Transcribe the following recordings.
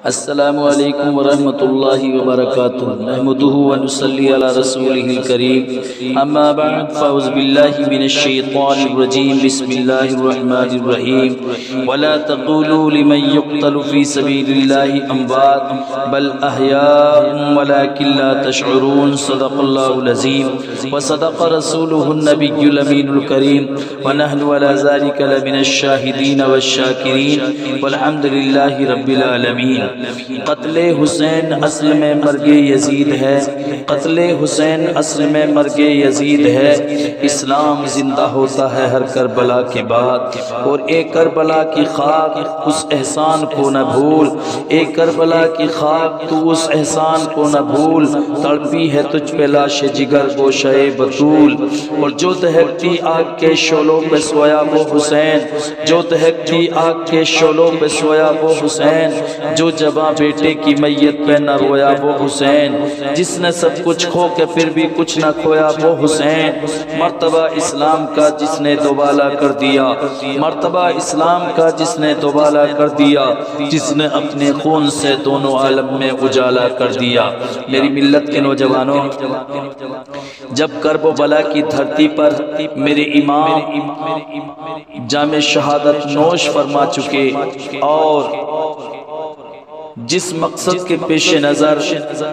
السلام علیکم ورحمۃ اللہ وبرکاتہ نحمده ونصلی علی رسوله الکریم اما بعد فاعوذ باللہ من الشیطان الرجیم بسم اللہ الرحمن الرحیم ولا تقولوا لمن يقتل في سبیل اللہ اموات بل احیاء ولكن لا تشعرون صدق اللہ العظیم وصدق رسوله النبی الامین الکریم ونحن على ذلك لمن الشاہدین والشاکرین والحمد للہ رب العالمین۔ قتل حسین اصل میں مرگ یزید ہے، قتل حسین اصل میں مرگ یزید ہے۔ اسلام زندہ ہوتا ہے ہر کربلا کے بعد، اور ایک کربلا کی خاک اس احسان کو نہ بھول، ایک کربلا کی خاک تو اس احسان کو نہ بھول، تڑپی ہے تجھ پہ لاش جگر گوشہ بطول، اور جو دہکتی آگ کے شعلوں پہ سویا وہ حسین، جو دہکتی آگ کے شعلوں پہ سویا وہ حسین، جو جوان بیٹے کی میت پہ نہ رویا وہ حسین، جس نے سب کچھ کھو کے پھر بھی کچھ نہ کھویا وہ حسین، مرتبہ اسلام کا جس نے دوبالا کر دیا، مرتبہ اسلام کا جس نے دوبالا کر دیا، جس نے اپنے خون سے دونوں عالم میں اجالا کر دیا۔ میری ملت کے نوجوانوں، جب کرب و بلا کی دھرتی پر میرے امام جام شہادت نوش فرما چکے، اور جس مقصد کے پیش نظر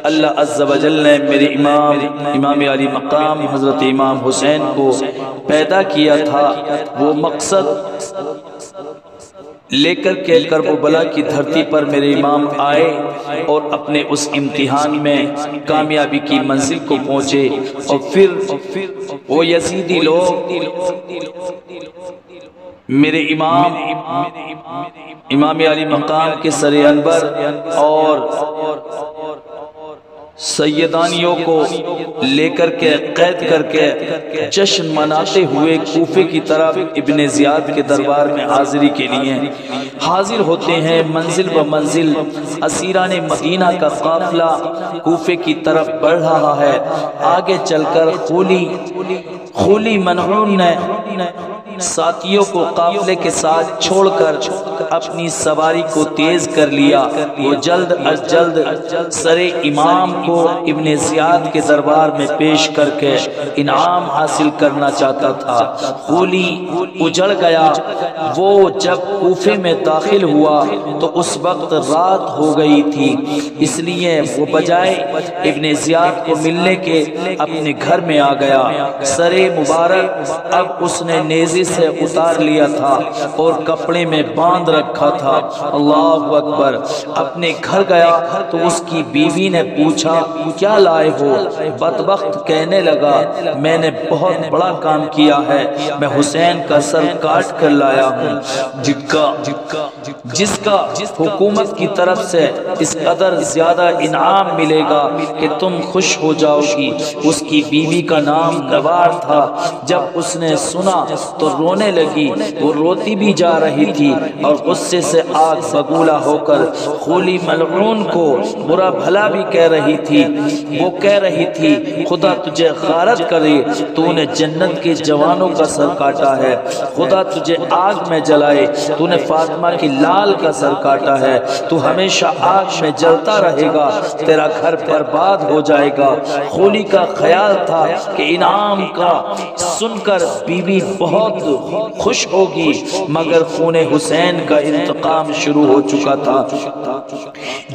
اللہ عز و جل نے میرے امام علی مقام حضرت امام حسین کو پیدا کیا تھا، وہ مقصد لے کر کے کرب و بلا کی دھرتی پر میرے امام آئے اور اپنے اس امتحان میں کامیابی کی منزل کو پہنچے، اور پھر وہ یزیدی لوگ میرے امام علی مقام کے سر انور اور سیدانیوں کو لے کر کے قید کر کے جشن مناتے ہوئے کوفے کی طرف ابن زیاد کے دربار میں حاضری کے لیے حاضر ہوتے ہیں۔ منزل و منزل اسیران مدینہ کا قافلہ کوفے کی طرف بڑھ رہا ہے۔ آگے چل کر خولی منعون نے ساتھیوں کو قافلے کے ساتھ چھوڑ کر اپنی سواری کو تیز کر لیا۔ وہ جلد از جلد سر امام کو ابن زیاد کے دربار میں پیش کر کے انعام حاصل کرنا چاہتا تھا۔ خولی اجڑ گیا۔ وہ جب کوفے میں داخل ہوا تو اس وقت رات ہو گئی تھی، اس لیے وہ بجائے ابن زیاد کو ملنے کے اپنے گھر میں آ گیا۔ سر مبارک اب اس نے نیزے سے اتار لیا تھا اور کپڑے میں باندھ رکھا تھا۔ اللہ اکبر۔ اپنے گھر گیا تو اس کی بیوی نے پوچھا کیا لائے ہو؟ بدبخت کہنے لگا میں نے بہت بڑا کام کیا ہے، میں حسین کا سر کاٹ کر لایا ہوں، جس کا حکومت کی طرف سے اس قدر زیادہ انعام ملے گا کہ تم خوش ہو جاؤ گی۔ اس کی بیوی کا نام نوار تھا۔ جب اس نے سنا تو رونے لگی، وہ روتی بھی جا رہی تھی اور غصے سے آگ بگولا ہو کر خولی ملعون کو برا بھلا بھی کہہ رہی تھی۔ وہ کہہ رہی تھی خدا تجھے غارت کرے، تو نے جنت کے جوانوں کا سر کاٹا ہے، خدا تجھے آگ میں جلائے، تو نے فاطمہ کی لال کا سر کاٹا ہے، تو ہمیشہ آگ میں جلتا رہے گا، تیرا گھر برباد ہو جائے گا۔ خولی کا خیال تھا کہ انعام کا سن کر بیوی بہت خوش ہوگی، مگر خون حسین کا انتقام شروع ہو چکا تھا۔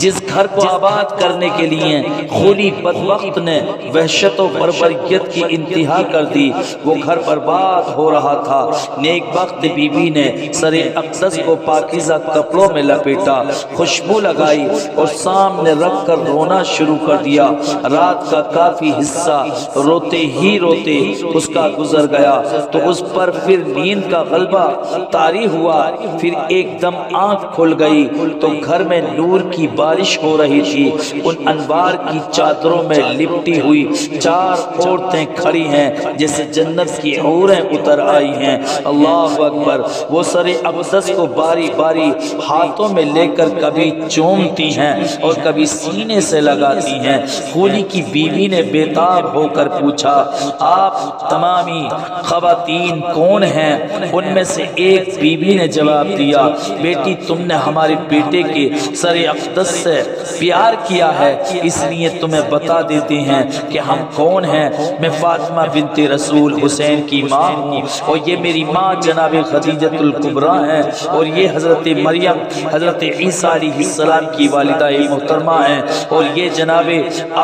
جس گھر کو آباد کرنے کے لیے خولی بدبخت نے وحشت و بربریت کی انتہا کر دی، وہ گھر برباد ہو رہا تھا۔ نیک بخت بیوی نے سر اقدس کو پاکیزہ کپڑوں میں لپیٹا، خوشبو لگائی اور سامنے رکھ کر رونا شروع کر دیا۔ رات کا کافی حصہ روتے ہی روتے اس کا گزر گیا تو اس پر پھر نیند کا غلبہ طاری ہوا۔ پھر ایک دم آنکھ کھل گئی تو گھر میں نور کی بارش ہو رہی تھی۔ ان انوار کی چادروں میں لپٹی ہوئی 4 عورتیں کھڑی ہیں جیسے جنت کی حوریں اتر آئی ہیں۔ اللہ اکبر۔ وہ سر اقدس کو باری باری ہاتھوں میں لے کر کبھی چومتی ہیں اور کبھی سینے سے لگاتی ہیں۔ خولی کی بیوی نے بےتاب ہو کر پوچھا آپ تمامی خواتین کون ہیں؟ ان میں سے ایک بیوی نے جواب دیا بیٹی تم نے ہمارے بیٹے کے سر اقدس سے پیار کیا ہے، اس لیے تمہیں بتا دیتے ہیں کہ ہم کون ہیں۔ میں فاطمہ بنت رسول حسین کی ماں ہوں، اور یہ میری ماں جناب خدیجۃ الکبریٰ ہیں، اور یہ حضرت مریم حضرت عیسیٰ علیہ السلام کی والدہ محترمہ ہیں، اور یہ جناب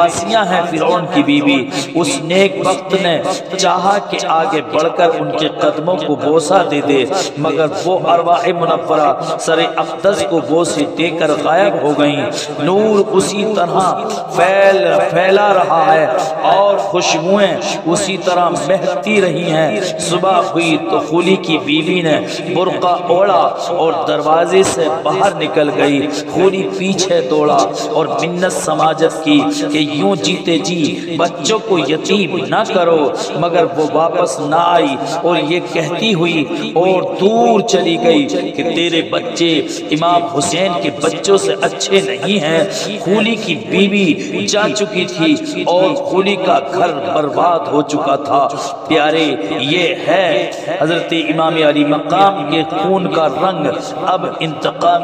آسیہ ہیں فرعون کی بیوی۔ اس نیک وقت نے چاہا کہ آگے بڑھ کر ان کے قدموں کو بوسہ دے دے، مگر وہ ارواح منورہ سر اقدس کو بوسے دے کر غائب ہو گئیں۔ نور اسی طرح پھیلا رہا ہے اور خوشبوئیں اسی طرح مہکتی رہی ہیں۔ صبح ہوئی تو خولی کی بیوی نے برقع اوڑھا اور دروازے سے باہر نکل گئی۔ خولی پیچھے دوڑا اور منت سماجت کی کہ یوں جیتے جی بچوں کو یتیم نہ کرو، مگر وہ واپس نہ آئی اور یہ کہتی ہوئی اور دور چلی گئی کہ تیرے بچے امام حسین کے بچوں سے اچھے نہیں ہیں۔ خولی کی بیوی جا چکی تھی اور خولی کا گھر برباد ہو چکا تھا۔ پیارے، یہ ہے حضرت امام علی مقام کے خون کا رنگ۔ اب انتقام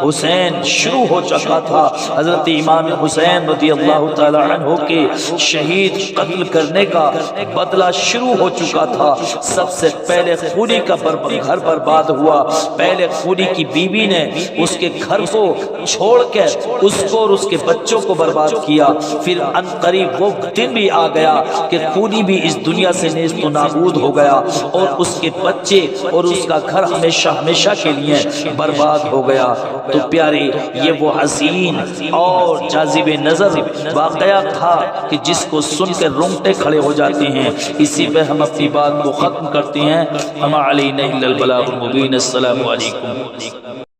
حسین شروع ہو چکا تھا۔ حضرت امام حسین رضی اللہ تعالی عنہ کے شہید قتل کرنے کا بدلہ شروع ہو چکا تھا۔ سب سے پہلے خولی کا گھر برباد ہوا۔ پہلے خولی کی بیوی نے اس کے گھر کو چھوڑ کے اس کو اور اس کے بچوں کو برباد کیا۔ پھر عنقریب وہ دن بھی آ گیا کہ خولی بھی اس دنیا سے نیست و نابود ہو گیا، اور اس کے بچے اور اس کا گھر ہمیشہ ہمیشہ کے لیے برباد ہو گیا۔ تو پیارے، یہ وہ حسین اور جاذب نظر واقعہ تھا کہ جس کو سن کے رونگٹے کھڑے ہو جاتے ہیں۔ اسی پہ ہم اپنی بات کو ختم کرتے ہیں۔ ہم علینا الا البلاغ المبین۔ السلام علیکم۔